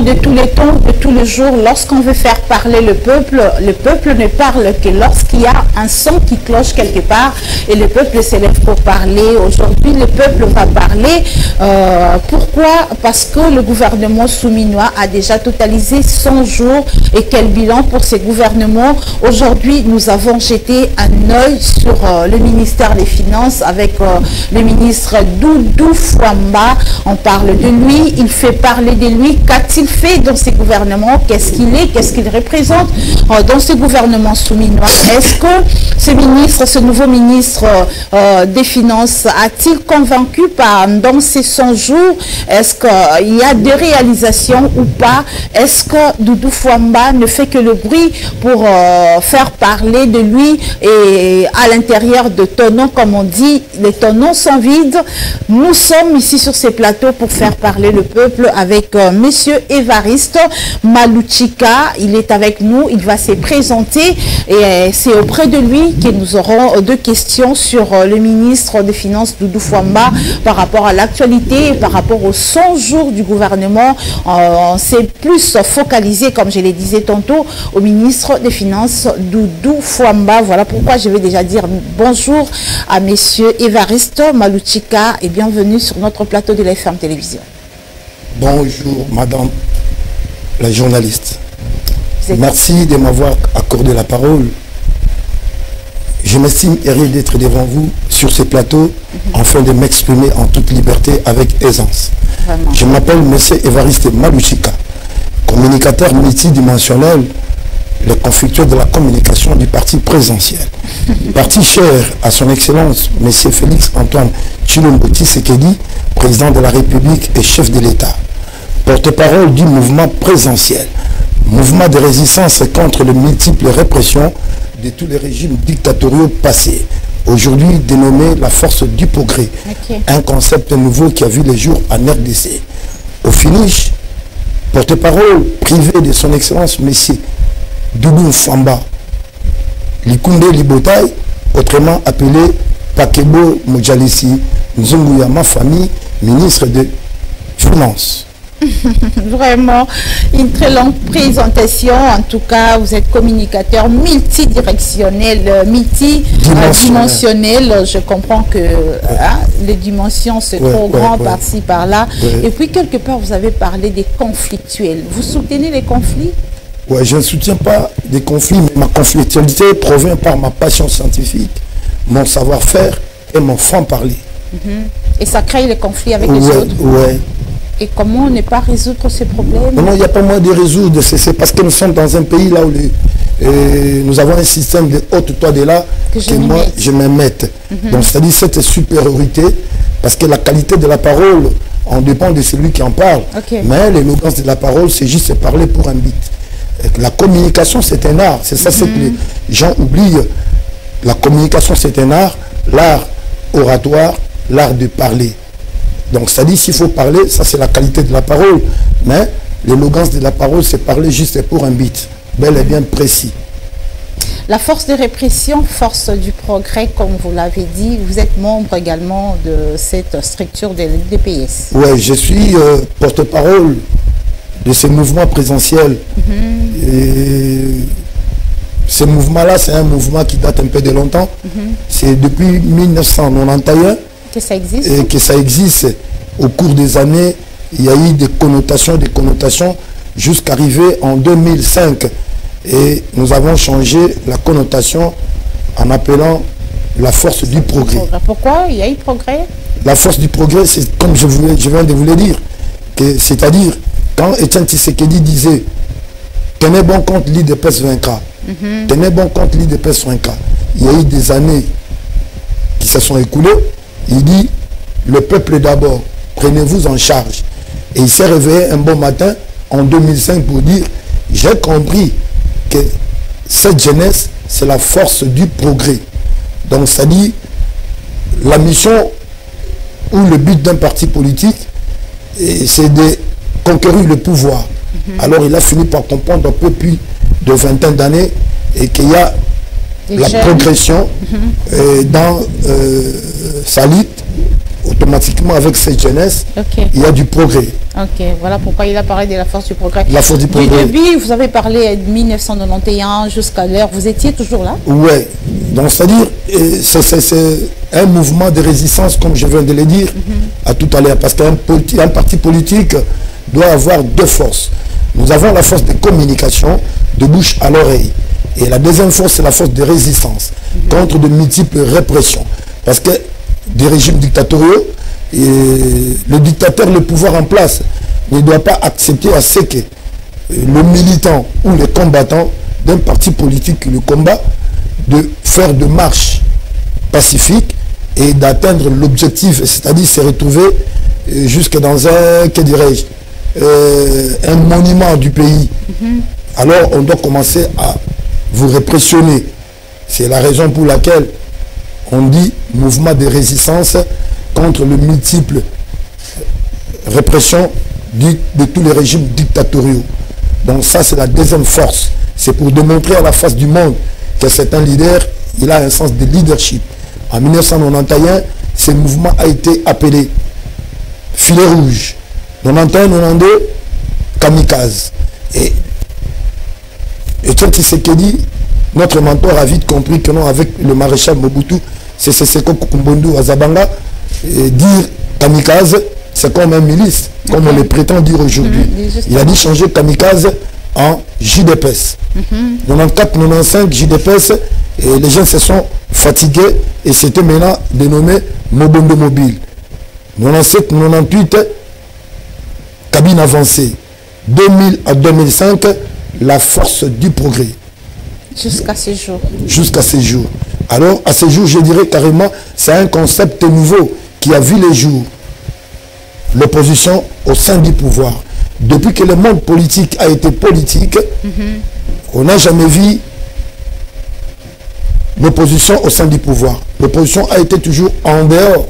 de tous les temps, de tous les jours, lorsqu'on veut faire parler le peuple ne parle que lorsqu'il y a un son qui cloche quelque part et le peuple s'élève pour parler. Aujourd'hui, le peuple va parler. Pourquoi? Parce que le gouvernement souminois a déjà totalisé 100 jours. Et quel bilan pour ces gouvernements? Aujourd'hui, nous avons jeté un œil sur le ministère des Finances avec le ministre Doudou Fwamba. On parle de lui, il fait parler de lui. Qu'a-t-il fait dans ces gouvernements? Qu'est-ce qu'il est? Qu'est-ce qu'il représente dans ce gouvernement souminois? Est-ce que ce nouveau ministre des Finances a-t-il convaincu pendant ces 100 jours? Est-ce qu'il y a des réalisations ou pas? Est-ce que Doudou Fwamba ne fait que le bruit pour faire parler de lui et à l'intérieur de tonneaux, comme on dit, les tonneaux sont vides? Nous sommes ici sur ces plateaux pour faire parler le peuple avec Monsieur Évariste Malouchika. Il est avec nous, il va se présenter et c'est auprès de lui que nous aurons deux questions sur le ministre des Finances Doudou Fwamba par rapport à l'actualité et par rapport aux 100 jours du gouvernement. On s'est plus focalisé, comme je le disais tantôt, au ministre des Finances Doudou Fwamba. Voilà pourquoi je vais déjà dire bonjour à Monsieur Évariste Malouchika et bienvenue sur notre plateau de la FM Télévision. Bonjour Madame la journaliste. Merci de m'avoir accordé la parole. Je m'estime heureux d'être devant vous sur ce plateau afin de m'exprimer en toute liberté avec aisance. Vraiment. Je m'appelle Monsieur Évariste Malouchika, communicateur multidimensionnel, le conflictuel de la communication du parti présidentiel. Parti cher à son excellence, M. Félix Antoine Tshilombo Tshisekedi, président de la République et chef de l'État. Porte-parole du mouvement présidentiel, mouvement de résistance contre les multiples répressions de tous les régimes dictatoriaux passés. Aujourd'hui dénommé la force du progrès, un concept nouveau qui a vu les jours en RDC. Au finish, porte-parole privé de son excellence, M. Doudou Fwamba Likunde Libotaï, autrement appelé Pakebo Mojalisi Nzunguya, ma famille, ministre de Finances. Vraiment, une très longue présentation. En tout cas, vous êtes communicateur multidirectionnel, multidimensionnel. Je comprends que les dimensions, c'est trop grand par-ci, par-là. Et puis, quelque part, vous avez parlé des conflictuels. Vous soutenez les conflits? Oui, je ne soutiens pas des conflits, mais ma conflictualité provient par ma passion scientifique, mon savoir-faire et mon franc-parler. Et ça crée les conflits avec les autres? Oui. Et comment ne pas résoudre ces problèmes? Non, il n'y a pas moyen de résoudre. C'est parce que nous sommes dans un pays là où nous avons un système de haute toi de là que moi je me mette. Donc c'est-à-dire cette supériorité, parce que la qualité de la parole, on dépend de celui qui en parle. Mais l'élégance de la parole, c'est juste parler pour un but. La communication, c'est un art. C'est ça ce que les gens oublient. La communication, c'est un art. L'art oratoire, l'art de parler. Donc, c'est-à-dire, s'il faut parler, ça c'est la qualité de la parole. Mais l'élégance de la parole, c'est parler juste pour un but. Bel et bien précis. La force de répression, force du progrès, comme vous l'avez dit, vous êtes membre également de cette structure de l'UDPS. Oui, je suis porte-parole de ce mouvement présidentiel. Et ce mouvement-là, c'est un mouvement qui date un peu de longtemps. C'est depuis 1991 que ça existe. Et que ça existe. Au cours des années, il y a eu des connotations, jusqu'à arriver en 2005. Et nous avons changé la connotation en appelant la force du progrès. Pourquoi il y a eu progrès? La force du progrès, c'est comme je viens de vous le dire. C'est-à-dire, quand Etienne Tshisekedi disait « Tenez bon compte, l'IDPS vaincra ». Tenez bon compte, l'IDPS vaincra. Il y a eu des années qui se sont écoulées. Il dit « Le peuple d'abord, prenez-vous en charge ». Et il s'est réveillé un bon matin, en 2005, pour dire « J'ai compris que cette jeunesse, c'est la force du progrès ». Donc, ça dit, la mission ou le but d'un parti politique, c'est de conquérir le pouvoir. Alors, il a fini par comprendre un peu plus de vingtaine d'années et qu'il y a la progression dans sa lutte, automatiquement avec cette jeunesse, il y a du progrès. Ok, voilà pourquoi il a parlé de la force du progrès. La force du progrès. Du début, vous avez parlé de 1991 jusqu'à l'heure, vous étiez toujours là? Oui, donc c'est-à-dire, c'est un mouvement de résistance, comme je viens de le dire à tout à l'heure, parce qu'un parti politique doit avoir deux forces. Nous avons la force de communication, de bouche à l'oreille. Et la deuxième force, c'est la force de résistance contre de multiples répressions. Parce que des régimes dictatoriaux, et le dictateur, le pouvoir en place, ne doit pas accepter à ce que le militant ou le combattant d'un parti politique qui le combat, de faire de marches pacifiques et d'atteindre l'objectif, c'est-à-dire se retrouver jusque dans un, que dirais-je, un monument du pays. Alors on doit commencer à vous répressionner. C'est la raison pour laquelle on dit mouvement de résistance contre le multiple répression de tous les régimes dictatoriaux. Donc ça, c'est la deuxième force. C'est pour démontrer à la face du monde que c'est un leader, il a un sens de leadership. En 1991, ce mouvement a été appelé filet rouge. 91-92, kamikaze. Et Tshisekedi, notre mentor, a vite compris que non, avec le maréchal Mobutu, c'est Seko Kumbundu à Zabanga, dire kamikaze, c'est comme un milice, comme on le prétend dire aujourd'hui. Il a dit changer kamikaze en JDPS. 94-95 JDPS, et les gens se sont fatigués et c'était maintenant dénommé Mobondo Mobile. 97-98, cabine avancée. 2000 à 2005, la force du progrès. Jusqu'à ce jour. Jusqu'à ce jour. Alors, à ce jour, je dirais carrément, c'est un concept nouveau qui a vu les jours. L'opposition au sein du pouvoir. Depuis que le monde politique a été politique, on n'a jamais vu l'opposition au sein du pouvoir. L'opposition a été toujours en dehors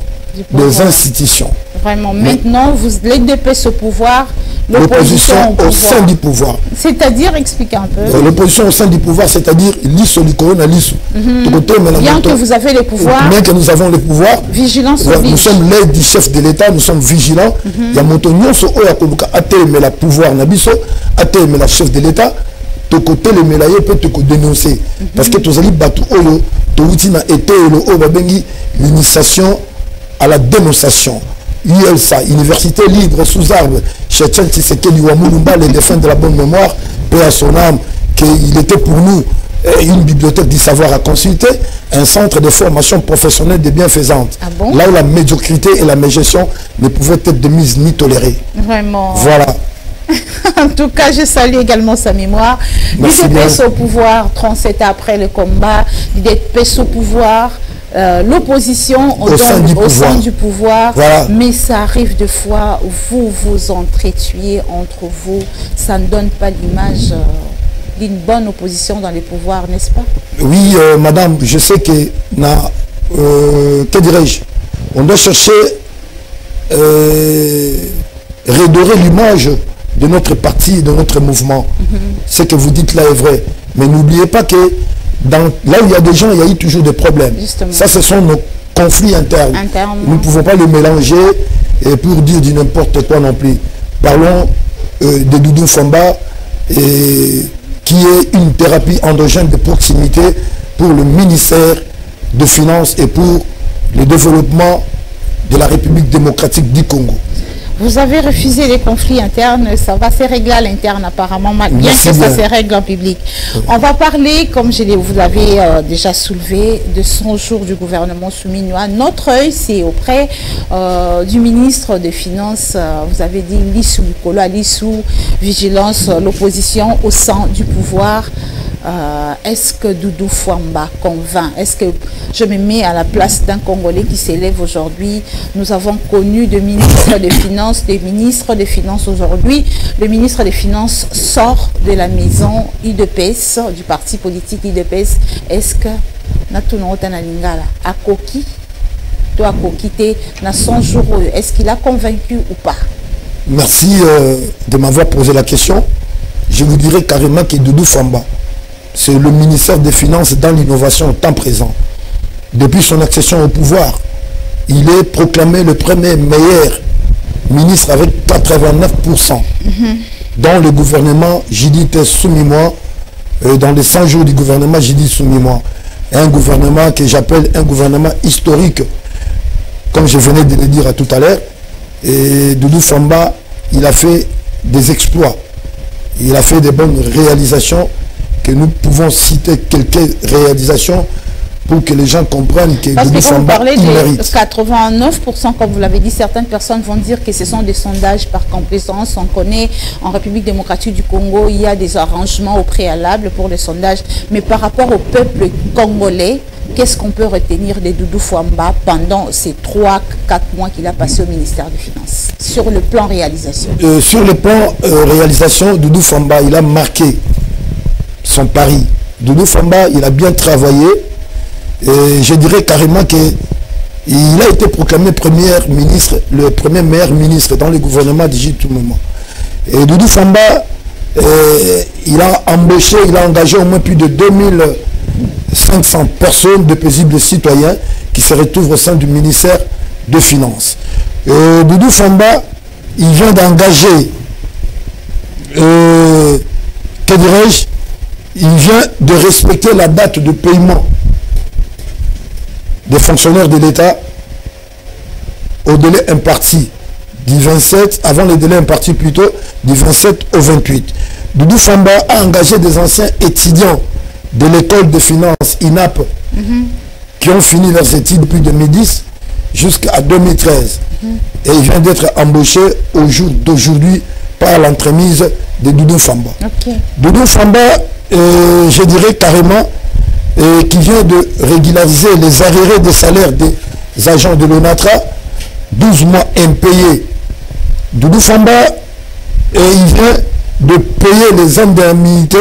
des institutions. Vraiment. Maintenant, vous l'EDPS au pouvoir, l'opposition au sein du pouvoir. C'est-à-dire, expliquez un peu. L'opposition au sein du pouvoir, c'est-à-dire l'ISO, l'ICORONA, l'ISO. Bien que vous avez les pouvoirs. Bien que nous avons les pouvoirs. Vigilance nous sommes l'aide du chef de l'État, nous sommes vigilants. Il y a mon so oya atteindre le pouvoir nabiso, atteindre le chef de l'État. De côté le mélayer peut te dénoncer. Parce que tous les bateaux oyo, toutina été l'initiation à la dénonciation. ULSA, Université libre sous arbre, chez Tshisekedi Wamulumba, les défunts de la bonne mémoire, paix à son âme, qu'il était pour nous une bibliothèque du savoir à consulter, un centre de formation professionnelle des bienfaisantes. Ah bon? Là où la médiocrité et la mégestion ne pouvaient être de mise ni tolérées. Vraiment. Voilà. En tout cas, je salue également sa mémoire. L'IDPS au pouvoir, 37 ans après le combat, l'IDPS au pouvoir, l'opposition au sein du pouvoir. Voilà. Mais ça arrive de fois où vous vous entretuez entre vous. Ça ne donne pas l'image d'une bonne opposition dans les pouvoirs, n'est-ce pas? Oui, madame, je sais que, que dirais-je, on doit chercher redorer l'image de notre parti, de notre mouvement. Ce que vous dites là est vrai. Mais n'oubliez pas que là où il y a des gens, il y a eu toujours des problèmes. Justement. Ça, ce sont nos conflits internes. Nous ne pouvons pas les mélanger et pour dire du n'importe quoi non plus. Parlons de Doudou Famba, qui est une thérapie endogène de proximité pour le ministère de Finances et pour le développement de la République démocratique du Congo. Vous avez refusé les conflits internes, ça va se régler à l'interne apparemment, bien que ça se règle en public. On va parler, comme vous l'avez déjà soulevé, de 100 jours du gouvernement souminois. Notre œil, c'est auprès du ministre des Finances, vous avez dit Lissou Mikolo, Lissou, vigilance, l'opposition au sein du pouvoir. Est-ce que Doudou Fwamba convainc? Est-ce que je me mets à la place d'un Congolais qui s'élève aujourd'hui? Nous avons connu des ministres des Finances aujourd'hui. Le ministre des Finances sort de la maison IDPS, du parti politique IDPS. Est-ce que est-ce qu'il a convaincu ou pas? Merci de m'avoir posé la question. Je vous dirais carrément que Doudou Fwamba, c'est le ministère des Finances dans l'innovation au temps présent. Depuis son accession au pouvoir, il est proclamé le premier meilleur ministre avec 89%. Dans le gouvernement Judith Suminwa, dans les 100 jours du gouvernement Judith Suminwa, un gouvernement que j'appelle un gouvernement historique, comme je venais de le dire tout à l'heure. Et Doudou Famba, il a fait des exploits, il a fait des bonnes réalisations, que nous pouvons citer quelques réalisations pour que les gens comprennent que Doudou Famba, il mérite. 89%, comme vous l'avez dit, certaines personnes vont dire que ce sont des sondages par complaisance. On connaît en République démocratique du Congo, il y a des arrangements au préalable pour les sondages. Mais par rapport au peuple congolais, qu'est-ce qu'on peut retenir de Doudou Famba pendant ces 3-4 mois qu'il a passé au ministère des Finances, sur le plan réalisation? Sur le plan réalisation, Doudou Famba, il a marqué son pari. Doudou Famba, il a bien travaillé. Et je dirais carrément qu'il a été proclamé premier ministre, le premier meilleur ministre dans le gouvernement d'Égypte tout le moment. Et Doudou Famba, il a embauché, il a engagé au moins plus de 2500 personnes, de paisibles citoyens qui se retrouvent au sein du ministère des Finances. Doudou Famba, il vient d'engager, que dirais-je, il vient de respecter la date de paiement des fonctionnaires de l'État au délai imparti du 27, avant le délai imparti plutôt, du 27 au 28. Doudou Famba a engagé des anciens étudiants de l'école de finances INAP qui ont fini leurs études depuis 2010 jusqu'à 2013. Et il vient d'être embauché au jour d'aujourd'hui par l'entremise de Doudou Famba. Doudou Famba, je dirais carrément, qui vient de régulariser les arriérés des salaires des agents de l'ONATRA, 12 mois impayés. Doudou Famba, il vient de payer les indemnités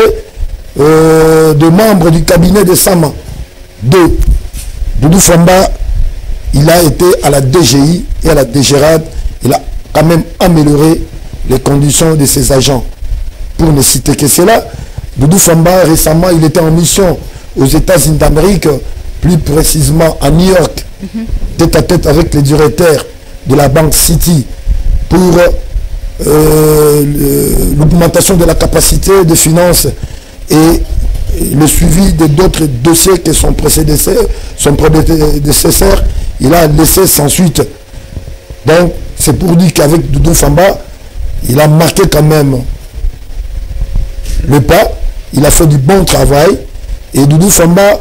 de membres du cabinet de Sama. Doudou Famba, il a été à la DGI et à la DGRAD, il a quand même amélioré les conditions de ses agents. Pour ne citer que cela, Doudou Famba, récemment, il était en mission aux États-Unis d'Amérique, plus précisément à New York, tête à tête avec les directeurs de la banque City pour l'augmentation de la capacité de finances et le suivi d'autres dossiers que son prédécesseur, il a laissé sans suite. Donc, c'est pour dire qu'avec Doudou Famba, il a marqué quand même le pas, il a fait du bon travail. Et Doudou Famba,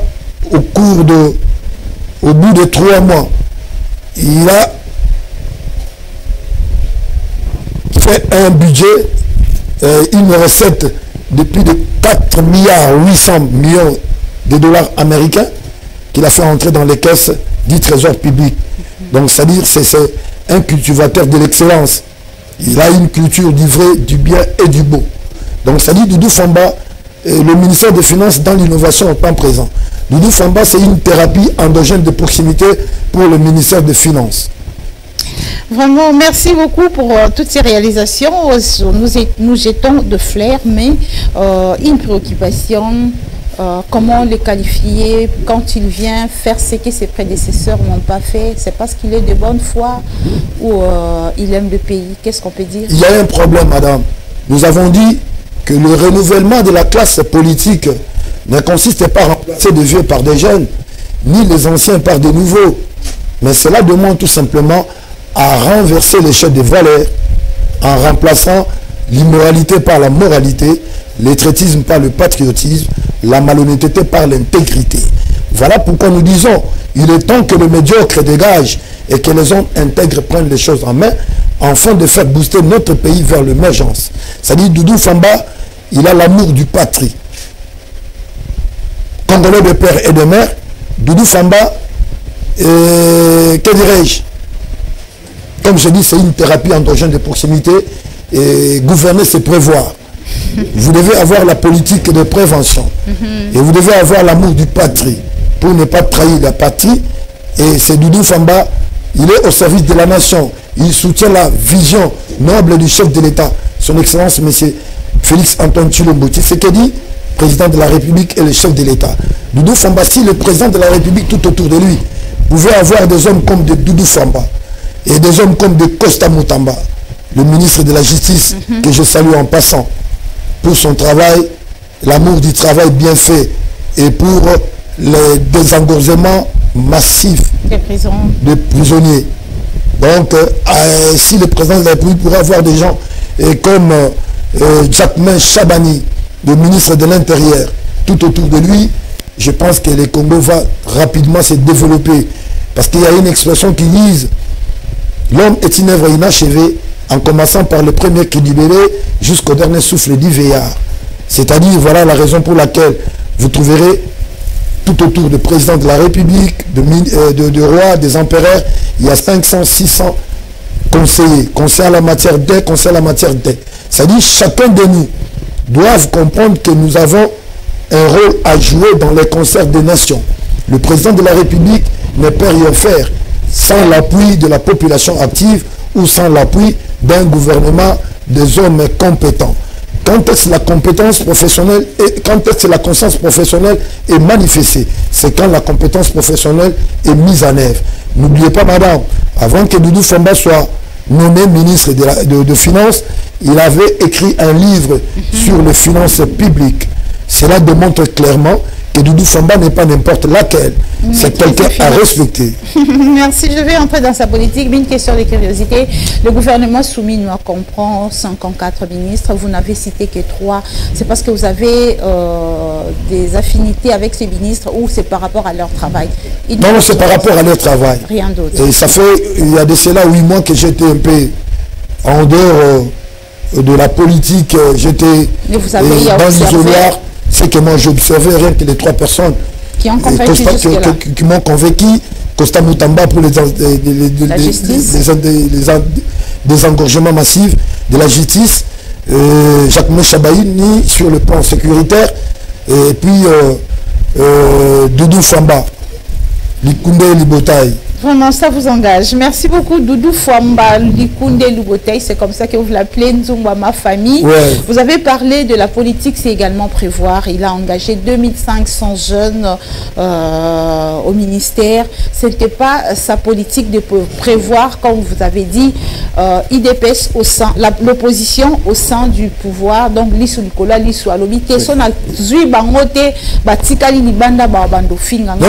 au bout de 3 mois, il a fait un budget, une recette de plus de 4 milliards 800 millions de dollars américains qu'il a fait entrer dans les caisses du trésor public. Donc, c'est-à-dire c'est un cultivateur de l'excellence. Il a une culture du vrai, du bien et du beau. Donc, c'est-à-dire Doudou Famba, le ministère des Finances dans l'innovation au temps présent. Doudou Famba, c'est une thérapie endogène de proximité pour le ministère des Finances. Vraiment, merci beaucoup pour toutes ces réalisations. Nous jetons de flair, mais une préoccupation, comment le qualifier quand il vient faire ce que ses prédécesseurs n'ont pas fait? C'est parce qu'il est de bonne foi ou il aime le pays? Qu'est-ce qu'on peut dire? Il y a un problème, madame. Nous avons dit que le renouvellement de la classe politique ne consiste pas à remplacer des vieux par des jeunes, ni les anciens par des nouveaux. Mais cela demande tout simplement à renverser l'échelle des valeurs en remplaçant l'immoralité par la moralité, l'étrétisme par le patriotisme, la malhonnêteté par l'intégrité. Voilà pourquoi nous disons, il est temps que le médiocre dégage et que les hommes intègres prennent les choses en main, afin de faire booster notre pays vers l'émergence. C'est-à-dire Doudou Famba, il a l'amour du patrie. Congolais de père et de mère, Doudou Famba, que dirais-je? Comme je dis, c'est une thérapie endogène de proximité et gouverner, c'est prévoir. Vous devez avoir la politique de prévention et vous devez avoir l'amour du patrie pour ne pas trahir la patrie. Et c'est Doudou Famba, il est au service de la nation. Il soutient la vision noble du chef de l'État, son Excellence M. Félix Antoine Tshilombo Tshisekedi, président de la République et le chef de l'État. Doudou Famba, si le président de la République tout autour de lui pouvait avoir des hommes comme de Doudou Famba et des hommes comme de Costa Moutamba, le ministre de la Justice, que je salue en passant, pour son travail, l'amour du travail bien fait et pour le désengorgement massif de prisonniers. Donc, si le président de la République pourrait avoir des gens comme Jacquemain Chabani, le ministre de l'Intérieur, tout autour de lui, je pense que le Congo va rapidement se développer. Parce qu'il y a une expression qui dise « L'homme est une œuvre inachevée, en commençant par le premier cri du bébé jusqu'au dernier souffle du vieillard. » C'est-à-dire, voilà la raison pour laquelle vous trouverez tout autour du président de la République, de rois, des empereurs, il y a 500, 600 conseillers. Conseillers à la matière des, conseillers à la matière des. C'est-à-dire, chacun de nous doit comprendre que nous avons un rôle à jouer dans les concerts des nations. Le président de la République ne peut rien faire sans l'appui de la population active ou sans l'appui d'un gouvernement des hommes compétents. Quand est-ce que la compétence professionnelle et quand est-ce que la conscience professionnelle est manifestée? C'est quand la compétence professionnelle est mise en œuvre. N'oubliez pas, madame, avant que Doudou Famba soit nommé ministre de Finances, il avait écrit un livre sur les finances publiques. Cela démontre clairement que Doudou Famba n'est pas n'importe laquelle. C'est quelqu'un à respecter. Merci. Je vais entrer dans sa politique. Mais une question de curiosité. Le gouvernement soumis nous comprend 54 ministres. Vous n'avez cité que 3. C'est parce que vous avez des affinités avec ces ministres ou c'est par rapport à leur travail? Non, c'est par rapport à leur travail. Rien d'autre. Et ça fait, il y a de cela 8 mois que j'étais un peu en dehors de la politique. J'étais dans l'isoloir. C'est que moi j'observais rien que les 3 personnes qui m'ont convaincu, Costa Moutamba pour les engorgements massifs de la justice, Jacquemain Chabani sur le plan sécuritaire, et puis Doudou Famba, Likunde Libotaï. Vraiment, ça vous engage. Merci beaucoup, Doudou Famba, Likunde Libotaï, c'est comme ça que vous l'appelez, Nzumba, ma famille. Ouais. Vous avez parlé de la politique, c'est également prévoir. Il a engagé 2500 jeunes au ministère. Ce n'était pas sa politique de prévoir, comme vous avez dit, IDPS au sein, l'opposition au sein du pouvoir. Donc, l'issue Nicolas, l'issue Alobité, son Zui Bangote, Batikali Libanda, Babando Finga. Non,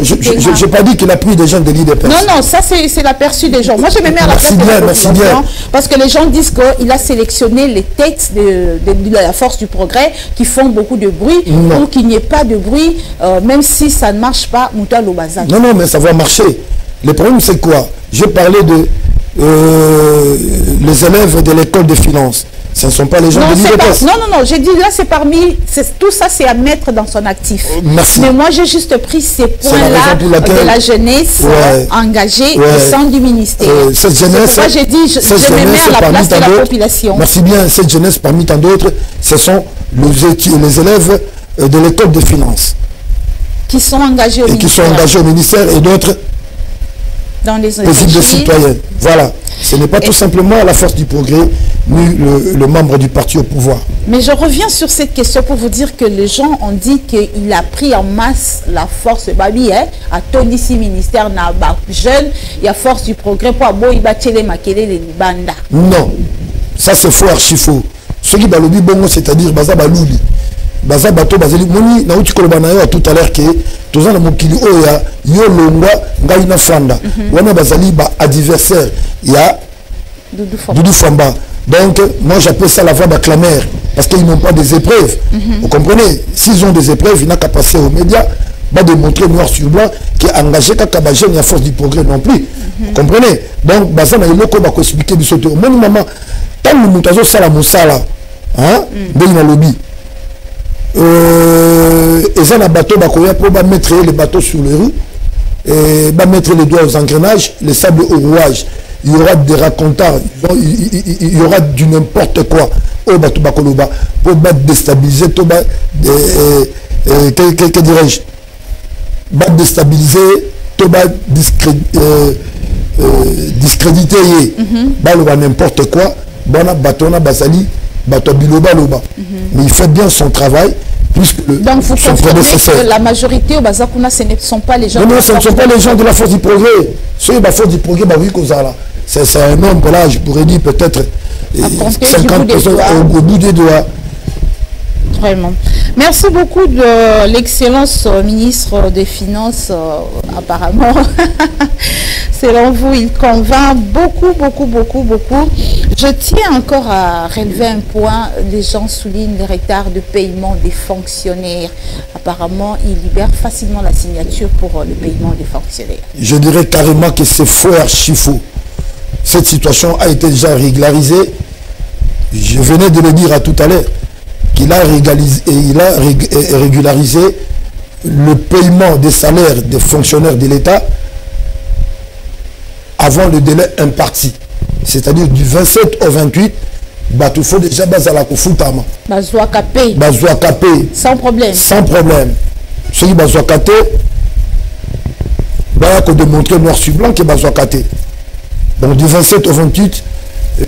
je n'ai pas dit qu'il a pris des gens de l'IDPS. Non, ça c'est l'aperçu des gens. Moi, je me mets à la place de la population parce que les gens disent qu'il a sélectionné les têtes de la force du progrès qui font beaucoup de bruit pour qu'il n'y ait pas de bruit, même si ça ne marche pas, Mouta Lobazan. Non, mais ça va marcher. Le problème, c'est quoi? J'ai parlé de les élèves de l'école de finances. Ce ne sont pas les gens de l'IDPS. Non, j'ai dit là, c'est parmi... Tout ça, c'est à mettre dans son actif. Merci. Mais moi, j'ai juste pris ces points-là de la jeunesse engagée au sein du ministère. Cette jeunesse... Moi, j'ai dit, je me mets à la place de la population. Merci bien. Cette jeunesse, parmi tant d'autres, ce sont les élèves de l'école de finances. Qui sont engagés au ministère. Qui sont engagés au ministère et d'autres dans les de citoyens. Voilà. Ce n'est pas tout simplement la force du progrès, ni le membre du parti au pouvoir. Mais je reviens sur cette question pour vous dire que les gens ont dit qu'il a pris en masse la force Babi, à tout ici ministère na jeune, il y a force du progrès pour aboy batele makele les banda. Non, ça c'est faux, archi faux. Ce qui balobi bongo, c'est-à-dire baza balouli. Baza bato bazeli moni na uti koloba na yo tout à l'heure que tozana mokili oya yo longwa ngai na fanda wana bazali ba adversaire ya Doudou Famba. Donc moi j'appelle ça la voix d'acclameur parce qu'ils n'ont pas des épreuves. Vous comprenez? S'ils ont des épreuves, il n'a qu'à passer aux médias, pas démontrer noir sur blanc qui est engagé qu'à jeune à force du progrès non plus. Vous comprenez? Donc bazana iloko ba ko expliquer du sauter. Mon maman tant le mutazo sala musala hein na lobby. Et ça, la bateau va mettre les bateaux sur les roues, et va mettre les doigts aux engrenages, les sables au rouage. Il y aura des racontars, il y aura du n'importe quoi au bateau Bakoloba pour déstabiliser, que dirais-je, déstabiliser, discréditer, n'importe quoi, bateau na basali. Mais il fait bien son travail, plus que donc vous confirmez que la majorité au Bazakuna, ce ne sont pas les gens... Non, ce ne sont pas les gens de la force du progrès. Ceux de la force du progrès, bah oui, c'est un nombre là, je pourrais dire peut-être 50% au bout des doigts. Vraiment. Merci beaucoup de l'excellence ministre des Finances, apparemment. Selon vous, il convainc beaucoup. Je tiens encore à relever un point. Les gens soulignent les retards de paiement des fonctionnaires. Apparemment, il libère facilement la signature pour le paiement des fonctionnaires. Je dirais carrément que c'est faux, archi faux. Cette situation a été déjà régularisée. Je venais de le dire à tout à l'heure. Il a régularisé le paiement des salaires des fonctionnaires de l'État avant le délai imparti. C'est-à-dire du 27 au 28, il faut déjà baser la Koufutama. Sans problème. Sans problème. Ceux qui ont capé, il faut démontrer noir sur blanc que ils ont capé. Donc du 27 au 28,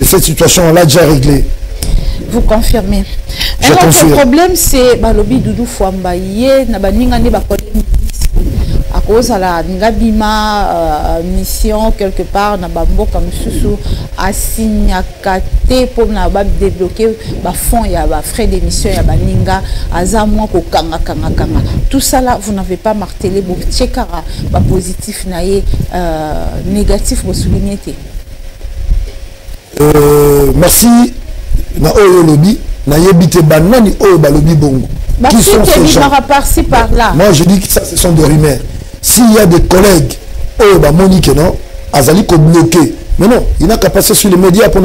cette situation on l'a déjà réglée. Vous confirmez. Un autre problème, c'est Balobi Doudou Fouambaye, Nabaningane Bakolé, à cause de la Ngabima mission quelque part, Nabambo comme Soussou, à Signakate pour débloquer fonds, il y a frais d'émission, il y a Baninga, Azamwa, Kanga. Tout ça là, vous n'avez pas martelé, vous tchekara, positif, négatif, vous soulignez. Merci. Na oyo lobby na yebite banani oyo balobi bongo. Qui sont ces gens? Par là. Moi je dis que ça ce sont des rumeurs. S'il y a des collègues oyo ba monique non, azali ko bloquer. Mais non, il n'a qu'à passer sur les médias pour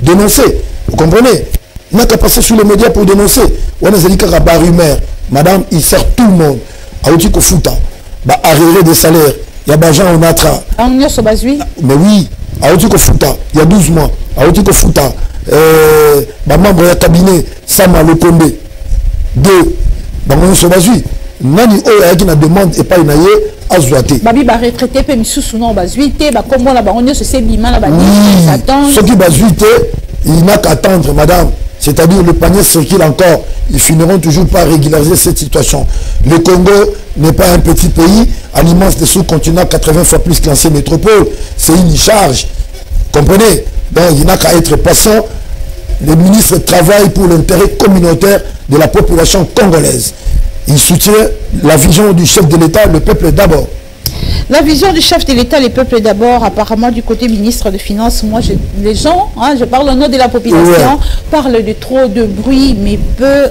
dénoncer. Vous comprenez? Il n'a qu'à passer sur les médias pour dénoncer. On a zali ka ba rumeur. Madame, il sert tout le monde. Aouti ko futa. Ba arrêter des salaires. Il y a ba gens on atra. Mais oui, aouti ko futa. Il y a 12 mois. Aouti ko futa. Membre du cabinet Sama Lokombe 2 Bangono Sobazui Nani Oya qui na demande et pas une aïe Azouate Babi ba retraité pe misusu non bazuite ba kombo na bangono se sebima na ba ceux qui bazuite il n'a qu'à attendre madame, c'est-à-dire le panier circule encore, ils finiront toujours par régulariser cette situation. Le Congo n'est pas un petit pays, à l'immense des sous-continents 80 fois plus que l'ancienne métropole, c'est une charge, comprenez? Donc il n'a qu'à être patient. Le ministre travaille pour l'intérêt communautaire de la population congolaise. Il soutient la vision du chef de l'État, le peuple d'abord. La vision du chef de l'État, le peuple d'abord, apparemment du côté ministre des Finances, moi, les gens, je parle au nom de la population, parlent de trop de bruit, mais peu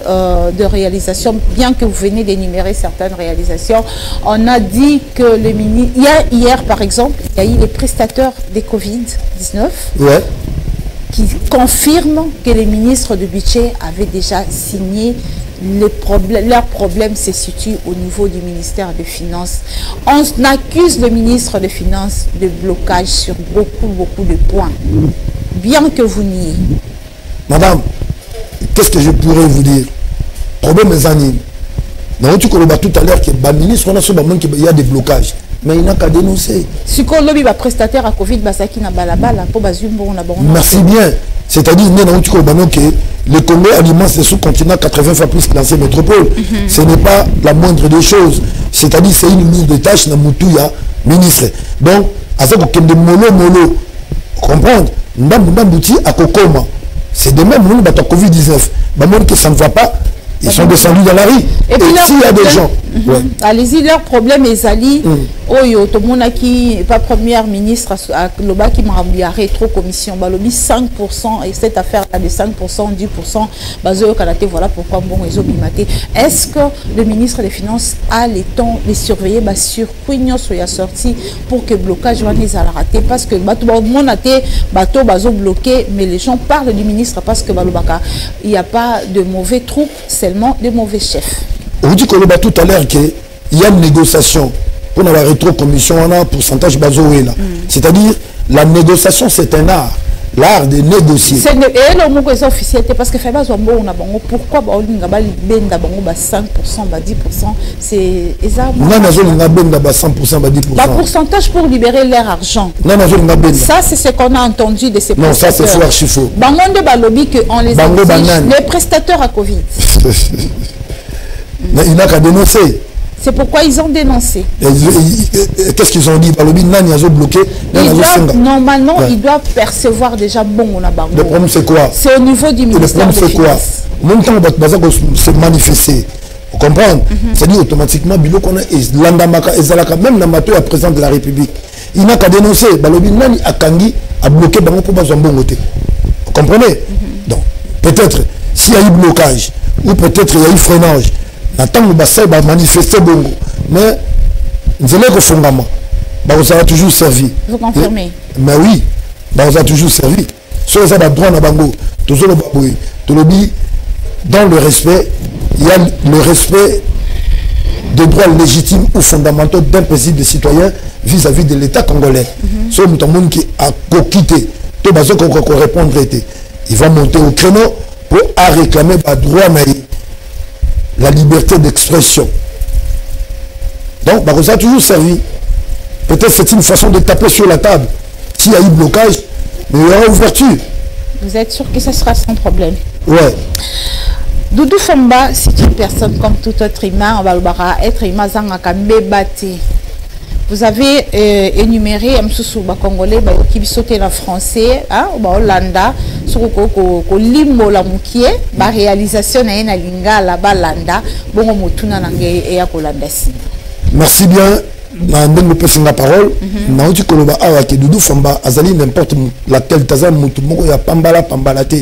de réalisations, bien que vous venez d'énumérer certaines réalisations. On a dit que le ministre, hier par exemple, il y a eu les prestataires des Covid-19 qui confirment que les ministres du budget avaient déjà signé. Leur problème se situe au niveau du ministère des Finances. On accuse le ministre des Finances de blocage sur beaucoup de points. Bien que vous niez. Madame, qu'est-ce que je pourrais vous dire? Problème est anime. Dans tout à l'heure que le ministre, il y a des blocages. Mais il n'a qu'à dénoncer. Si on lobby va prestataire à Covid, basaki na balabala pour bazumbo na bango. Merci bien. C'est-à-dire que le Congo alimente les sous-continents 80 fois plus que l'ancienne métropole. Ce n'est pas la moindre des choses. C'est-à-dire c'est une mise de tâche na mutuya ministre. Donc à ce que de molo comprendre ndambuti à kokoma. C'est de même nous battre Covid-19. Même que ça ne va pas. Ils sont descendus dans la rue. Et puis s'il y a des gens... Allez-y, leur problème est Ali. Oyo, tout le monde qui n'est pas première ministre, Loba qui m'a envoyé rétro-commission. Balobi 5%, et cette affaire-là de 5%, 10%, Bazo Kanate, voilà pourquoi bon, ils ont bimaté. Est-ce que le ministre des Finances a le temps de surveiller sur Quignon soit sorti pour que le blocage va les rater? Parce que bateau bazo bloqué, mais les gens parlent du ministre parce que Balobaka, il n'y a pas de mauvais troupes, seulement de mauvais chefs. On dit qu'on tout à l'heure qu'il y a une négociation pour la rétro-commission, on a un pourcentage basé là. C'est-à-dire, la négociation, c'est un art. L'art de négocier. C'est le mot que officiel parce que pourquoi on a 5%, 10%, c'est pourcentage pour libérer leur argent. Ça, c'est ce qu'on a entendu de ces prestataires. Non, ça, c'est faux, archi faux. On les exige, les prestataires à Covid. Mais il n'a qu'à dénoncer. C'est pourquoi ils ont dénoncé. Qu'est-ce qu'ils ont dit? Normalement, ils doivent percevoir déjà bon. Le problème, c'est quoi? C'est au niveau du ministère des Finances. En même temps, on se manifester. Vous comprenez? C'est-à-dire automatiquement, même dans le président de la République, il n'a qu'à dénoncer. Nani Akangi a bloqué pour bon côté. Vous comprenez? Donc, peut-être, s'il y a eu blocage, ou peut-être il y a eu freinage, Nathan Moubassay va manifester bongo. Mais, nous allons fondamment. Ça a toujours servi. Vous confirmez? Mais oui, ça a toujours servi. Sur les droits na bango, toujours le baboué, tout le dit, dans le respect, il y a le respect des droits légitimes ou fondamentaux d'un président de citoyen vis-à-vis de l'État congolais. Ce monde qui a quitté, tout le monde qui répondre, il va monter au créneau pour réclamer le droit, la liberté d'expression. Donc, ça a toujours servi. Peut-être c'est une façon de taper sur la table. S'il y a eu blocage, mais il y aura ouverture. Vous êtes sûr que ce sera sans problème? Ouais. Doudou Famba, c'est une personne comme tout autre humain. On va le barrer, être humain, vous avez énuméré un sous-souba congolais qui sautait en français, au Hollanda, sur le limbo la moukie, la réalisation na ena lingala balanda, bon motuna nangé et à Hollanda. Merci bien. Na ndenge pesi nga parole na uti koloba awa ke Doudou Famba azali n'importe laquelle taza mutu moko ya pambala te.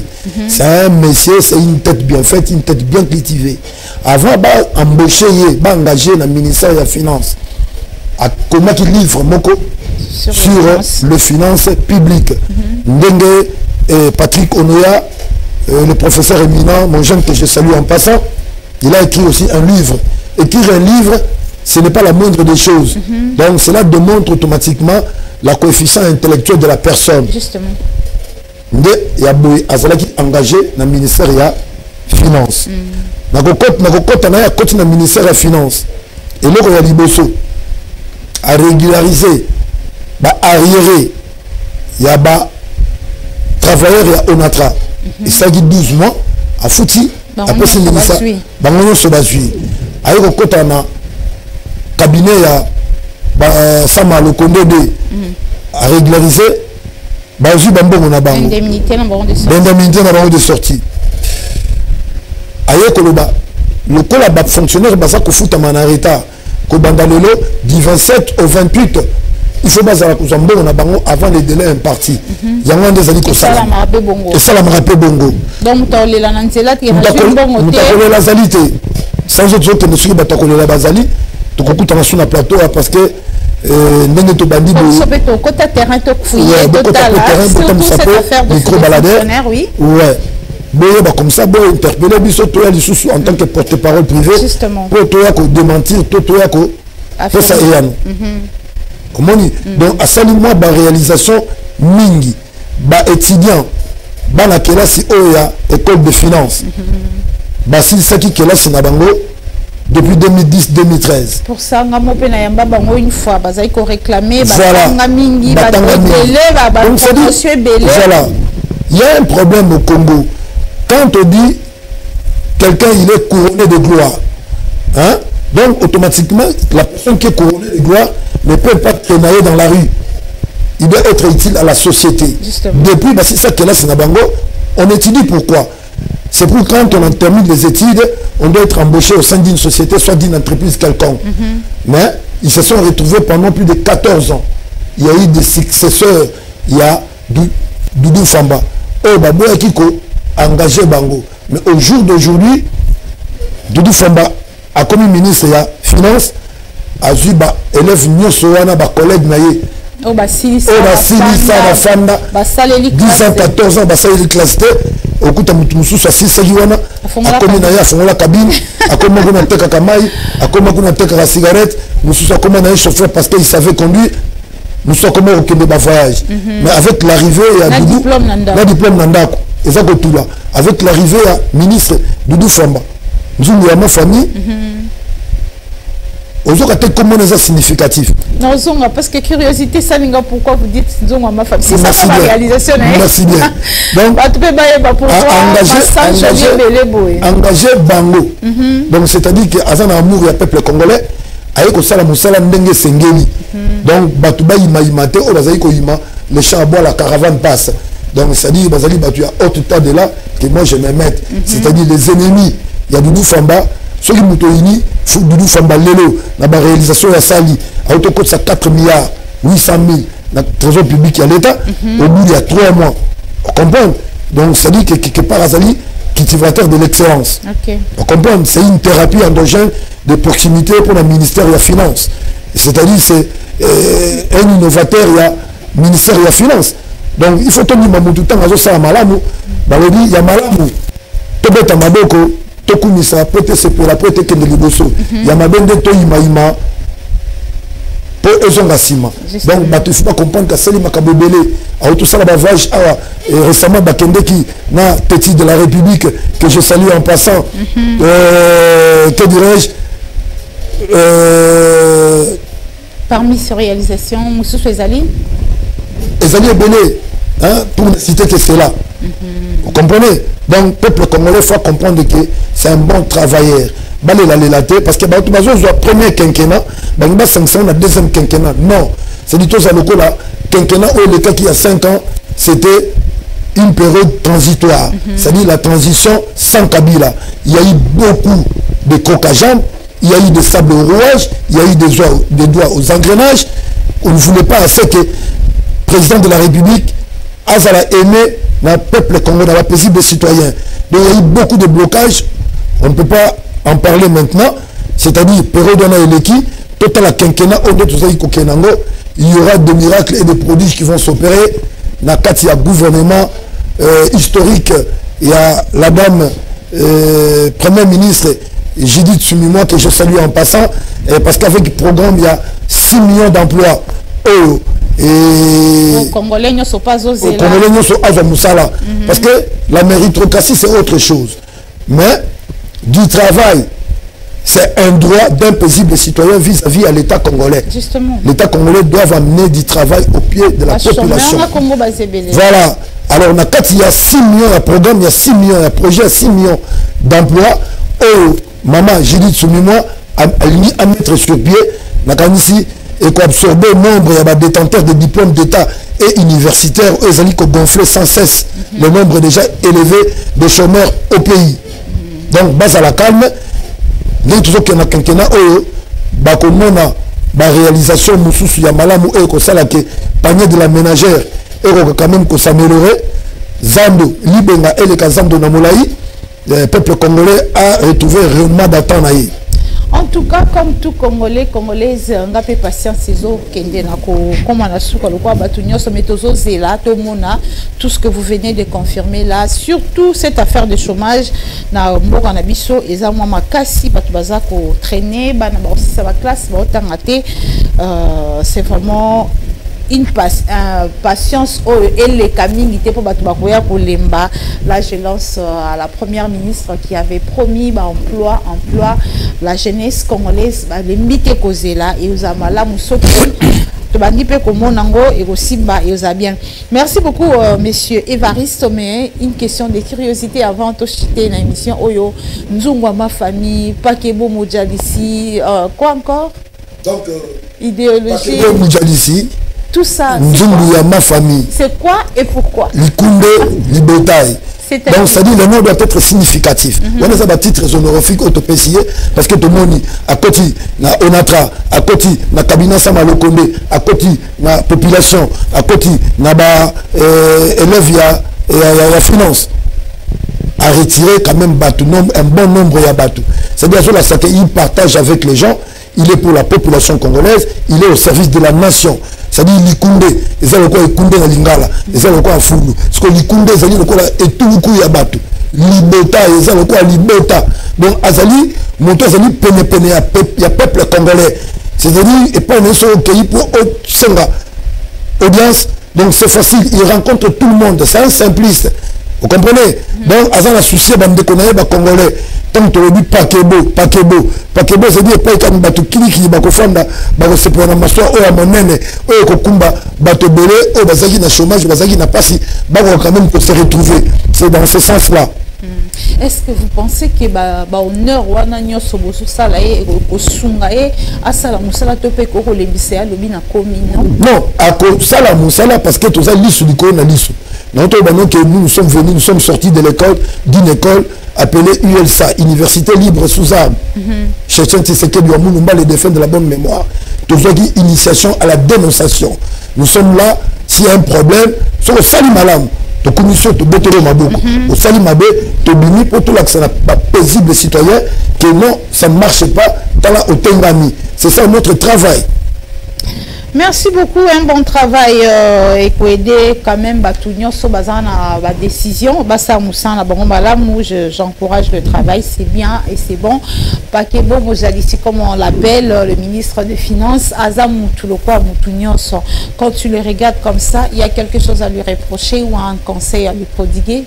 C'est un monsieur, c'est une tête bien faite, une tête bien cultivée. Avant ba embaucher ba engagé dans le ministère de la finance. A comment qu'il livre moko sur le finance public. Ndenge Patrick Onoya, le professeur éminent, mon jeune que je salue en passant, il a écrit aussi un livre. Écrire un livre, ce n'est pas la moindre des choses. Donc cela démontre automatiquement la coefficient intellectuel de la personne. Justement. Il y a Azalaki engagé dans le ministère de la Finance. Dans le ministère de la Finance. Et là, il y a Liboso à régulariser, à arriérer. Il y a travailleurs, il y a Onatra. Et ça dit 12 mois, à Fouti, après c'est le ministère. Bangono Sobasui. Aïe, cabinet ya Sama le Condé à régulariser bazu bambo na bango indemnité na bango de sortie aye koloba le kola ba fonctionnaire basa ko futa manareta ko bandalelo du 27 au 28 il faut bazala ko zambo na bango avant les délais impartis yango ndezali ko sala et ça la me rappelle bongo donc tolela na nzela ti na bongo te mutakolela zalité sans autre que monsieur batakolela bazali tu écoutes sur la plateau parce que ndenge to bandi bo sobeto côté terrain to fouiller total surtout cette affaire de fonctionnaire oui ouais boye ba comme ça boye interpeller biso to ya lisusu en tant que porte-parole privé pour to ya ko démentir to ya ko pour ça eyano comment donc à saluement ba réalisation mingi ba étudiant ba na kelasi oya école de finance ba si saki kelasi na bango depuis 2010-2013. Pour ça, une fois, il faut réclamer, voilà. Il y a un problème au Congo. Quand on dit quelqu'un il est couronné de gloire, hein? Donc automatiquement, la personne qui est couronnée de gloire ne peut pas tenailler dans la rue. Il doit être utile à la société. Justement. Depuis, c'est ça que là, c'est Nabango. On étudie pourquoi. C'est pour quand on termine les études, on doit être embauché au sein d'une société, soit d'une entreprise quelconque. Mais ils se sont retrouvés pendant plus de 14 ans. Il y a eu des successeurs. Il y a Doudou Famba. Oh, Baboua Kiko, engagé Bango. Mais au jour d'aujourd'hui, Doudou Famba a commis ministre de la Finance, a eu élève Nyosoana, collègue Naye. Oh, Silisa, 10 ans, 14 ans, Bassali classe. Au coup, tu as 6 ans, à comme la cabine, à comme on a teka kamai, à comme on a teka la cigarette, nous sommes comme un chauffeur parce qu'il savait conduire, nous sommes comme au Québec voyage. Mais avec l'arrivée à Doudou, le diplôme Nandako, et ça tout là, avec l'arrivée à ministre Doudou Famba, nous sommes ma famille, Aujourd'hui, comment est-ce significatif? Non, parce que curiosité, ça n'est pas pourquoi vous dites Zonga ma famille. C'est ça ma réalisation. Merci bien. Donc, engager Bango. Donc, c'est-à-dire que Azan amour et peuple congolais, aïe ko sala musala ndenge sengeli. Donc, Batouba ima imate, o bazali ko ima, le char à bois, la caravane passe. Donc, c'est-à-dire bazali batu ya haute tas de là que moi je me mette. C'est-à-dire les ennemis, il y a Doudou Famba. Ceux qui m'ont dit, Doudou Famba Lelo, dans la réalisation de Sali, à autour de 4 milliards 800 000 dans le trésor public à l'État, au bout il y a 3 mois. On comprend? Donc, ça dit que quelque part, Azali, cultivateur de l'excellence. On comprend? C'est une thérapie endogène de proximité pour le ministère de la Finance. C'est-à-dire c'est un innovateur, il y a ministère de la Finance. Donc, il faut que nous tout le temps, il y a Malamou, Tobeta Maboko. Tokumisa peut se pour la prête que de liboso ya mabende to ima pour ezongasima donc batu faut pas comprendre que c'est les makabobele a tout ça la bavage récemment bakende qui na petit de la République que je salue en passant que dirais-je parmi ces réalisations Moussou Ezali Belé hein, pour ne citer que c'est là. Vous comprenez? Donc, le peuple congolais faut comprendre que c'est un bon travailleur. Parce que le premier quinquennat, il y a sanction le deuxième quinquennat. Non. C'est du tout ça, le quinquennat où le cas qui a 5 ans, c'était une période transitoire. C'est-à-dire la transition sans Kabila. Il y a eu beaucoup de coq à jambes, il y a eu des sables au rouage, il y a eu des doigts aux engrenages. On ne voulait pas assez que le président de la République Azala aimé le peuple congolais, la paisible citoyen. Donc il y a eu beaucoup de blocages. On ne peut pas en parler maintenant. C'est-à-dire, période et l'équipe, total la quinquennat, il y aura des miracles et des prodiges qui vont s'opérer. Dans le gouvernement historique, il y a la dame première ministre Judith Suminwa que je salue en passant, parce qu'avec le programme, il y a 6 millions d'emplois. Et les Congolais ne sont pas osés. Parce que la méritocratie, c'est autre chose. Mais du travail, c'est un droit d'un paisible citoyen vis-à-vis à l'État congolais. Justement. L'État congolais doit amener du travail au pied de la population. Voilà. Alors, il y a 6 millions de programmes, il y a 6 millions de projets, il y a 6 millions d'emplois. Oh, maman, j'ai dit sur moi, à mettre sur pied, et qu'on absorbe le nombre de détenteurs de diplômes d'État et universitaires, ils ont gonflé sans cesse le nombre déjà élevé de chômeurs au pays. Donc, base à la calme, les toujours qui ont un quinquennat, la réalisation Moussous Yamalamu et que ça là que panier de la ménagère et quand même que s'améliorer. Zando, Libenga et les Kazando Namolaï, le peuple congolais a retrouvé réellement d'attendre. En tout cas, comme tout Congolais, Congolaises, on a fait patience, comme on a su tout ce que vous venez de confirmer là, surtout cette affaire de chômage, c'est vraiment une patience et les camins pour Lemba. Là, je lance à la première ministre qui avait promis emploi, la jeunesse congolaise, les mites causées là, et vous avez là, merci beaucoup, monsieur Évariste. Mais une question de curiosité avant de chuter l'émission. Oyo, Nzungwa ma famille, Pakebo Moudjalissi, quoi encore? Donc, idéologie. Pakebo Moudjalissi. Tout ça. Nzungu ma famille. C'est quoi et pourquoi? Likunde, Libetaï. Donc, ça dit le nom doit être significatif. On a des titres honorifiques autopéciés parce que tout le monde, à côté, na Onatra, à côté, na Kabina Samalokonde, à côté, na population, à côté, na élèves, il y a la finance. À retirer quand même un bon nombre de Batou. C'est-à-dire qu'il partage avec les gens, il est pour la population congolaise, il est au service de la nation. C'est-à-dire Likunde, ils ont quoi Likunde na Lingala, ils ont quoi Fulu. Parce que Likunde, ils ont quoi et tout le coup y a Batou. Libeta, ils ont quoi Libeta. Donc Azali, mon tour Azali pene il y a peuple congolais. C'est-à-dire, et pas on est sur le pays pour audience. Donc c'est facile, il rencontre tout le monde, c'est un simpliste. Vous comprenez? Donc, à la souci, bande connaît les Congolais. Tant que le but Pakebo, c'est-à-dire pas quand bateau qui bako fanda, bako se prendre maso ou à monene, ou kokumba bateau belé, ou bazaki na chômage, bazaki na passi, bako quand même pour se retrouver. C'est dans ce sens-là. Est-ce que vous pensez que honneur wana nyoso boso sala e kosunga e asala musala tope ko lebisa lobi na komi non a ko sala musala parce que tous lisu liko na lisu. Nous sommes venus, nous sommes sortis de l'école, d'une école appelée ULSA, Université Libre sous armes. Cherchant Tshisekedi Ouamounoumba, les défunts de la bonne mémoire. Tous les initiation à la dénonciation. Nous sommes là, s'il y a un problème, sur le salut malam, de commission de Botolo Maboko, au salut Mabé, de Bini, pour tout l'accès paisible citoyen, que non, ça ne marche pas dans la Otengami. C'est ça notre travail. Merci beaucoup, un bon travail et pour aider quand même Batounion sur la décision. J'encourage le travail, c'est bien et c'est bon. Pakebo Mozalici, comme on l'appelle, le ministre des Finances, Azam Moutoulokoa Moutunion. Quand tu le regardes comme ça, il y a quelque chose à lui reprocher ou un conseil à lui prodiguer?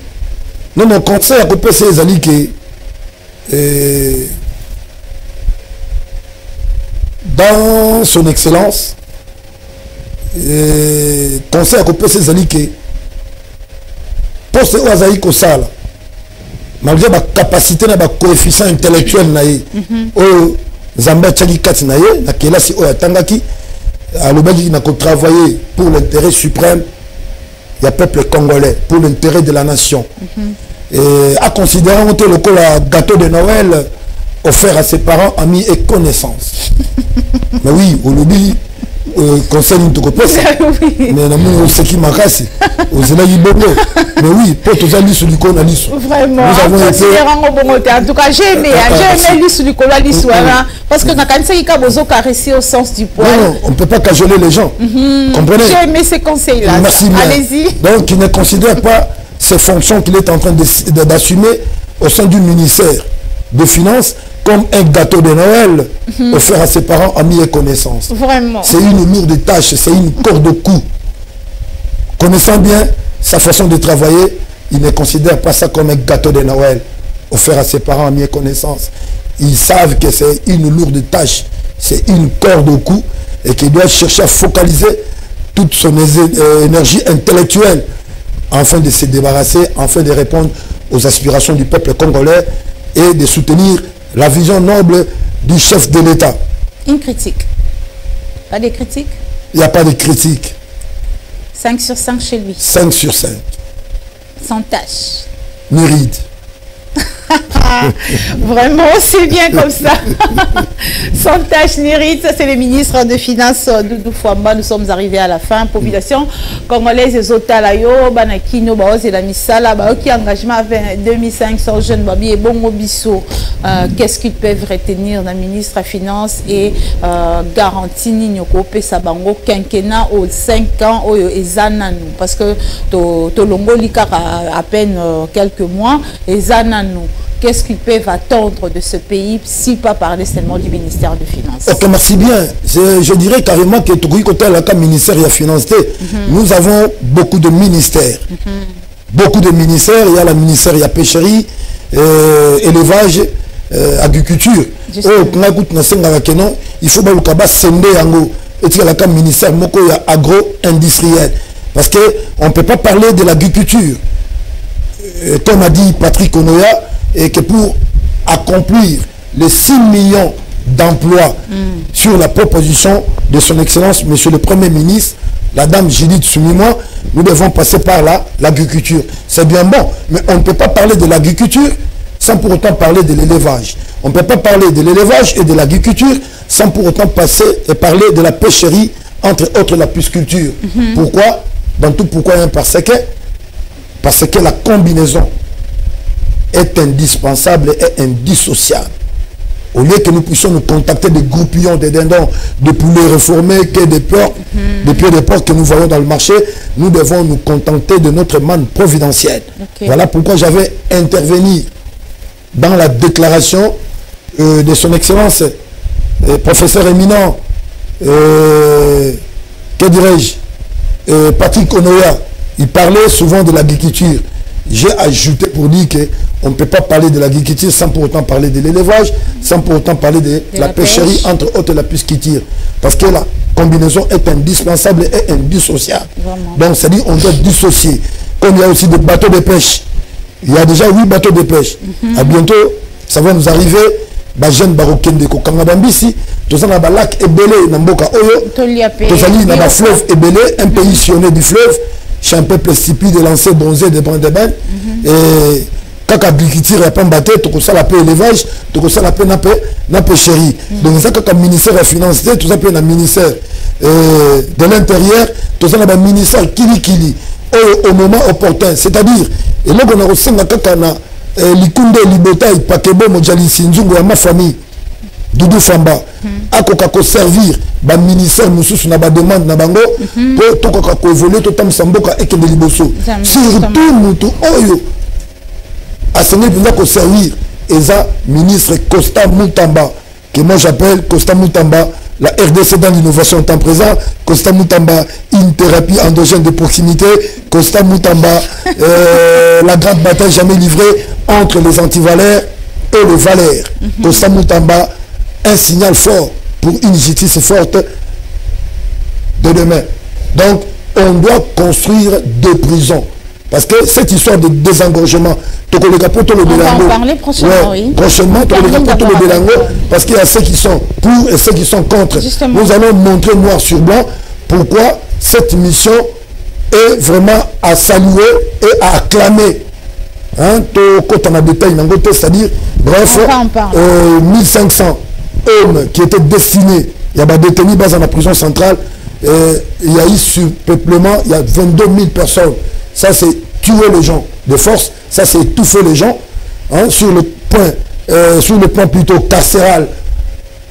Non, mon conseil à couper c'est que dans son excellence, conseil à couper ces alliés que poste au Azaï Kosala malgré ma capacité na ba coefficient intellectuel naïe au Zambia Tchali Kat naïe na kelasi o yatangaki à l'obéi n'a qu'à travailler pour l'intérêt suprême du peuple congolais, pour l'intérêt de la nation. Et à considérer monter le gâteau de Noël offert à ses parents, amis et connaissances. Mais oui, au lobby conseil de ça. Mais ce qui m'a cassé, mais oui, pour tous les listes du con à l'issue. Vraiment, en tout cas, j'ai aimé l'issue du con à l'issue. Parce que quand on a caressé au sens du poil. Non, on ne peut pas cajoler les gens. Comprenez? J'ai aimé ces conseils-là. Merci bien. Allez-y. Donc, il ne considère pas ces fonctions qu'il est en train d'assumer au sein du ministère des Finances comme un gâteau de Noël offert à ses parents, amis et connaissances. Vraiment. C'est une lourde tâche, c'est une corde au cou. Connaissant bien sa façon de travailler, il ne considère pas ça comme un gâteau de Noël offert à ses parents, amis et connaissances. Ils savent que c'est une lourde tâche, c'est une corde au cou et qu'il doit chercher à focaliser toute son énergie intellectuelle afin de se débarrasser, afin de répondre aux aspirations du peuple congolais et de soutenir la vision noble du chef de l'État. Une critique. Pas de critique? Il n'y a pas de critique. 5 sur 5 chez lui. 5 sur 5. Sans tâche. Mérite. Vraiment, c'est bien comme ça. Sans tâche ni rite, ça c'est le ministre des Finances Doudou Fouamba. Nous sommes arrivés à la fin. Population congolaise et Zotalayo, Banakino, Baoz et la Misala, qui engagement avec 2500 jeunes babi et Bongo Bisso. Qu'est-ce qu'ils peuvent retenir d'un ministre des Finances et garantie Ninyoko Pesabango quinquennat aux 5 ans au Ezananou? Parce que Tolongo Lika à peine quelques mois, Ezananou. Qu'est-ce qu'ils peuvent attendre de ce pays si pas parler seulement du ministère des Finances? Ok, merci bien. Je dirais carrément que tout côté le ministère des Finances, nous avons beaucoup de ministères. Beaucoup de ministères. Il y a le ministère de la pêcherie, élevage, agriculture. Il faut que le ministère agro-industriel. Parce qu'on ne peut pas parler de l'agriculture. Comme a dit Patrick Onoya, et que pour accomplir les 6 millions d'emplois sur la proposition de son Excellence, Monsieur le Premier ministre, la dame Judith Soumima, nous devons passer par là, l'agriculture. C'est bien bon, mais on ne peut pas parler de l'agriculture sans pour autant parler de l'élevage. On ne peut pas parler de l'élevage et de l'agriculture sans pour autant passer et parler de la pêcherie, entre autres la pisciculture. Pourquoi? Dans tout pourquoi? Parce que la combinaison est indispensable et indissociable. Au lieu que nous puissions nous contacter des groupillons de dindons, de poulets reformés, que des porcs, des pieds de porc que nous voyons dans le marché, nous devons nous contenter de notre manne providentielle. Voilà pourquoi j'avais intervenu dans la déclaration de son Excellence, professeur éminent, que dirais-je, Patrick Onoya. Il parlait souvent de l'agriculture. j'ai ajouté pour dire qu'on ne peut pas parler de l'agriculture sans pour autant parler de l'élevage, sans pour autant parler de la pêcherie, entre autres la pisciculture. Parce que la combinaison est indispensable et indissociable. Vraiment. Donc, c'est-à-dire qu'on doit dissocier. Comme il y a aussi des bateaux de pêche, il y a déjà 8 bateaux de pêche. À bientôt, ça va nous arriver. Jeune Barokende ko Kangabambisi, tous en a lac Ebele, Namboka Oyo, tous en a fleuve Ebele, un pays sillonné du fleuve, chez un peuple stupide, lancé, bronzé, de brins de bain. Et quand agriculture n'a pas battu, tout ça la paix élevage, tout ça la paix n'a pêcherie. Donc ça quand le ministère des Finances, tout ça peut le ministère de l'Intérieur, tout ça le ministère Kili au moment opportun. C'est-à-dire, et là on a aussi Likunde Libota Pakebo Mojali Sinzungu ya ma famille Doudou Famba akoka ko servir ba ministère mususu na ba demande na bango po tokoka ko évoluer to tam samboka ekende liboso surtout mutu oyo asengi pinza ko servir eza ministre Costa Mutamba que moi j'appelle Costa Mutamba la RDC dans l'innovation en temps présent, Costa Mutamba, une thérapie endogène de proximité, Costa Mutamba, la grande bataille jamais livrée entre les antivaleurs et les valeurs. Costa Mutamba, un signal fort pour une justice forte de demain. Donc, on doit construire des prisons. Parce que cette histoire de désengorgement, on va en parler prochainement, oui. Prochainement, parce qu'il y a ceux qui sont pour et ceux qui sont contre. Justement. Nous allons montrer noir sur blanc pourquoi cette mission est vraiment à saluer et à acclamer. Hein, c'est-à-dire, bref, 1500 hommes qui étaient destinés, il y a des détenus dans la prison centrale, il y a eu surpeuplement, il y a 22 000 personnes. Ça, c'est tuer les gens de force, ça, c'est étouffer les gens, hein, sur le point plutôt carcéral.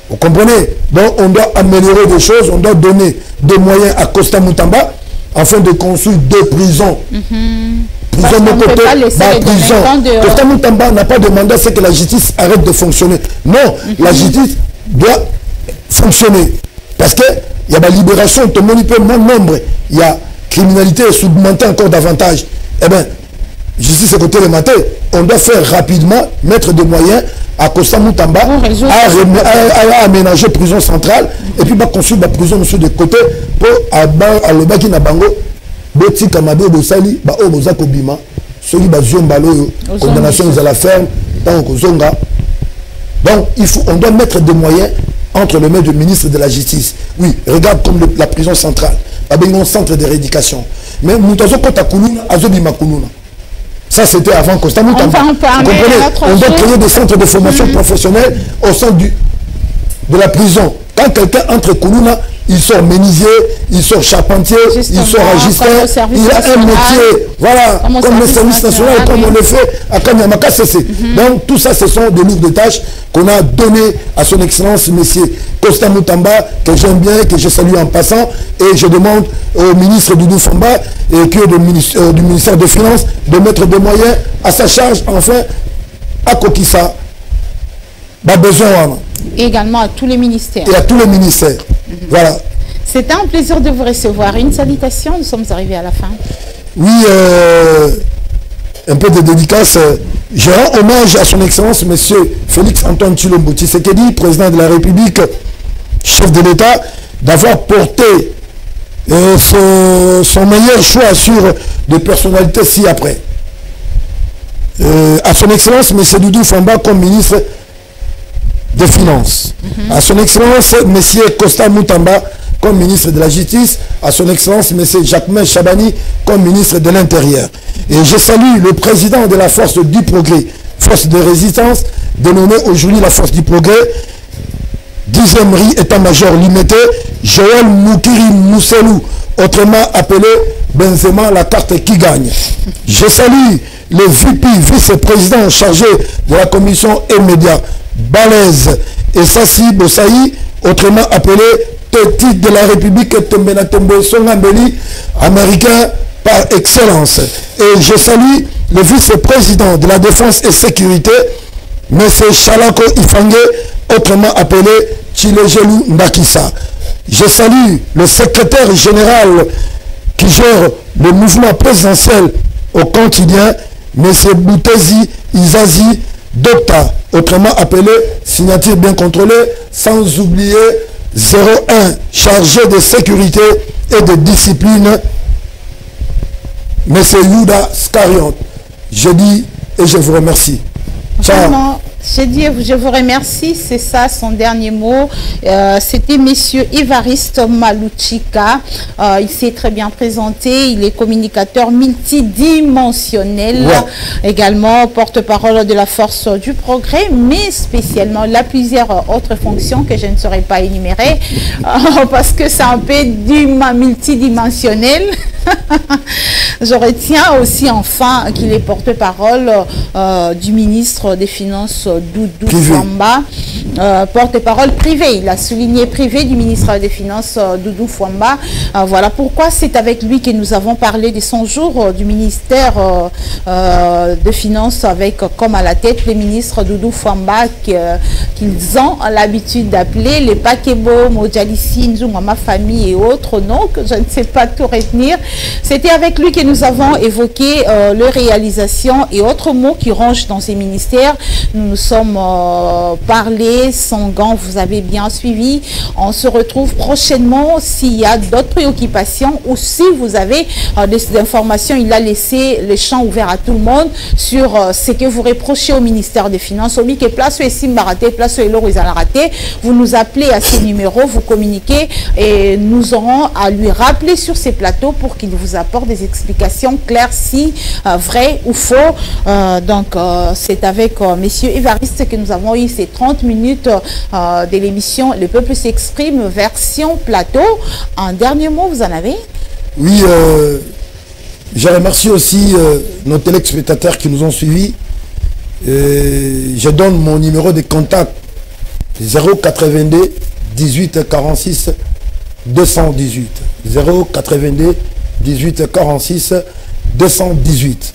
Vous comprenez? Donc, on doit améliorer des choses, on doit donner des moyens à Costa Mutamba afin de construire deux prisons. Prison de côté, prison. Costa Mutamba n'a pas demandé à ce que la justice arrête de fonctionner. Non, la justice doit fonctionner. Parce qu'il y a la libération, tout le monde peut moins nombre. Il y a criminalité sous-montée encore davantage. Eh bien, justice côté le matin, on doit faire rapidement, mettre des moyens à Costa Mutamba, à aménager prison centrale, et puis construire la prison de côté pour le baki na bango, boti kamado de sali, ba o bozako bima, celui ba zombalo, condamnation à la ferme, tant que zonga. Donc, on doit mettre des moyens entre les mains du ministre de la Justice. Oui, regarde comme la prison centrale, un centre de rééducation. Mais Moutazo Kota Koulouna, Azobima Koulouna. Ça, c'était avant Costa Mutamba. On doit créer des centres de formation professionnelle au sein de la prison. Quand quelqu'un entre Koulouna, il sort menuisier, il sort charpentier, il sort agisseur, il a un métier, voilà, comme le service national, comme on le fait à Kanyamaka CC. Donc tout ça, ce sont des lourdes tâches qu'on a données à son excellence, monsieur Costa Mutamba, que j'aime bien, que je salue en passant, et je demande au ministre Doudou Famba et que du ministère des Finances de mettre des moyens à sa charge, enfin, à Kokissa, besoin. Et également à tous les ministères. Et à tous les ministères. Voilà. C'était un plaisir de vous recevoir. Une salutation, nous sommes arrivés à la fin. Oui, un peu de dédicace. Je rends hommage à son excellence, monsieur Félix Antoine Tshilombo Tshisekedi, président de la République, chef de l'État, d'avoir porté son meilleur choix sur des personnalités ci-après. À son excellence, monsieur Doudou Famba, comme ministre des Finances. À son excellence, M. Costa Mutamba, comme ministre de la Justice. À son excellence, M. Jacquemain Chabani, comme ministre de l'Intérieur. Et je salue le président de la Force du Progrès, Force de Résistance, dénommée aujourd'hui la Force du Progrès, 10e RI état-major limité, Joël Moukiri Mousselou, autrement appelé Benzema, la carte qui gagne. Je salue le VP, vice-président chargé de la commission et médias, Balèze et Sassi Bossaï, autrement appelé Petit de la République Tembenatembe Songambeli, américain par excellence. Et je salue le vice-président de la Défense et Sécurité, M. Chalako Ifangé, autrement appelé Chilejelou Ndakissa. Je salue le secrétaire général qui gère le mouvement présidentiel au quotidien, M. Boutezi Izazi Docta, autrement appelé signature bien contrôlée, sans oublier 01 chargé de sécurité et de discipline, M. Yuda Scarion. Je dis et je vous remercie. Ciao. Je vous remercie, c'est ça son dernier mot. C'était monsieur Évariste Malouchika. Il s'est très bien présenté. Il est communicateur multidimensionnel, également porte-parole de la Force du Progrès, mais spécialement il a plusieurs autres fonctions que je ne saurais pas énumérer parce que c'est un peu multidimensionnel. Je retiens aussi enfin qu'il est porte-parole du ministre des Finances Doudou Fouamba, porte-parole privé. Il a souligné privé du ministre des Finances Doudou Fouamba. Voilà pourquoi c'est avec lui que nous avons parlé de son jour du ministère des Finances avec comme à la tête les ministres Doudou Fouamba qu'ils ont l'habitude d'appeler les Pakebo, Mojalissi, Nzungama famille et autres noms que je ne sais pas tout retenir. C'était avec lui que nous avons évoqué les réalisations et autres mots qui rongent dans ces ministères. Nous nous sommes parlé sans gants, vous avez bien suivi. On se retrouve prochainement s'il y a d'autres préoccupations ou si vous avez des informations. Il a laissé le champ ouvert à tout le monde sur ce que vous reprochez au ministère des Finances. Au que place où Simbaraté, place où Eloro raté, vous nous appelez à ces numéros, vous communiquez et nous aurons à lui rappeler sur ces plateaux pour qu'il vous apporte des explications claires si vrai ou faux. Donc c'est avec messieurs Évariste que nous avons eu ces 30 minutes de l'émission Le Peuple s'exprime version plateau. Un dernier mot, vous en avez? Oui, je remercie aussi nos téléspectateurs qui nous ont suivis. Je donne mon numéro de contact 082 18 46 218 082 18 46 218.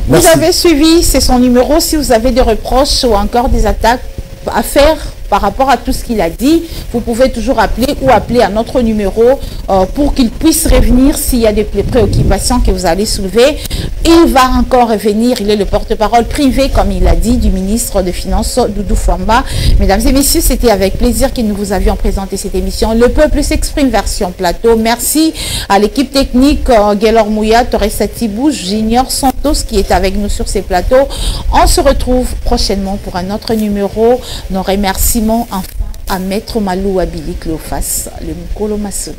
Merci. Vous avez suivi, c'est son numéro. Si vous avez des reproches ou encore des attaques à faire par rapport à tout ce qu'il a dit, vous pouvez toujours appeler ou appeler à notre numéro pour qu'il puisse revenir s'il y a des préoccupations que vous allez soulever. Il va encore revenir, il est le porte-parole privé, comme il a dit, du ministre des Finances, Doudou Fouamba. Mesdames et messieurs, c'était avec plaisir que nous vous avions présenté cette émission. Le Peuple s'exprime version plateau. Merci à l'équipe technique, Guélor Mouya, Torres Satibou, Junior Santos qui est avec nous sur ces plateaux. On se retrouve prochainement pour un autre numéro. Nos remerciements enfin à Maître Malou Abili Cléophas, le Mukolo Masolo.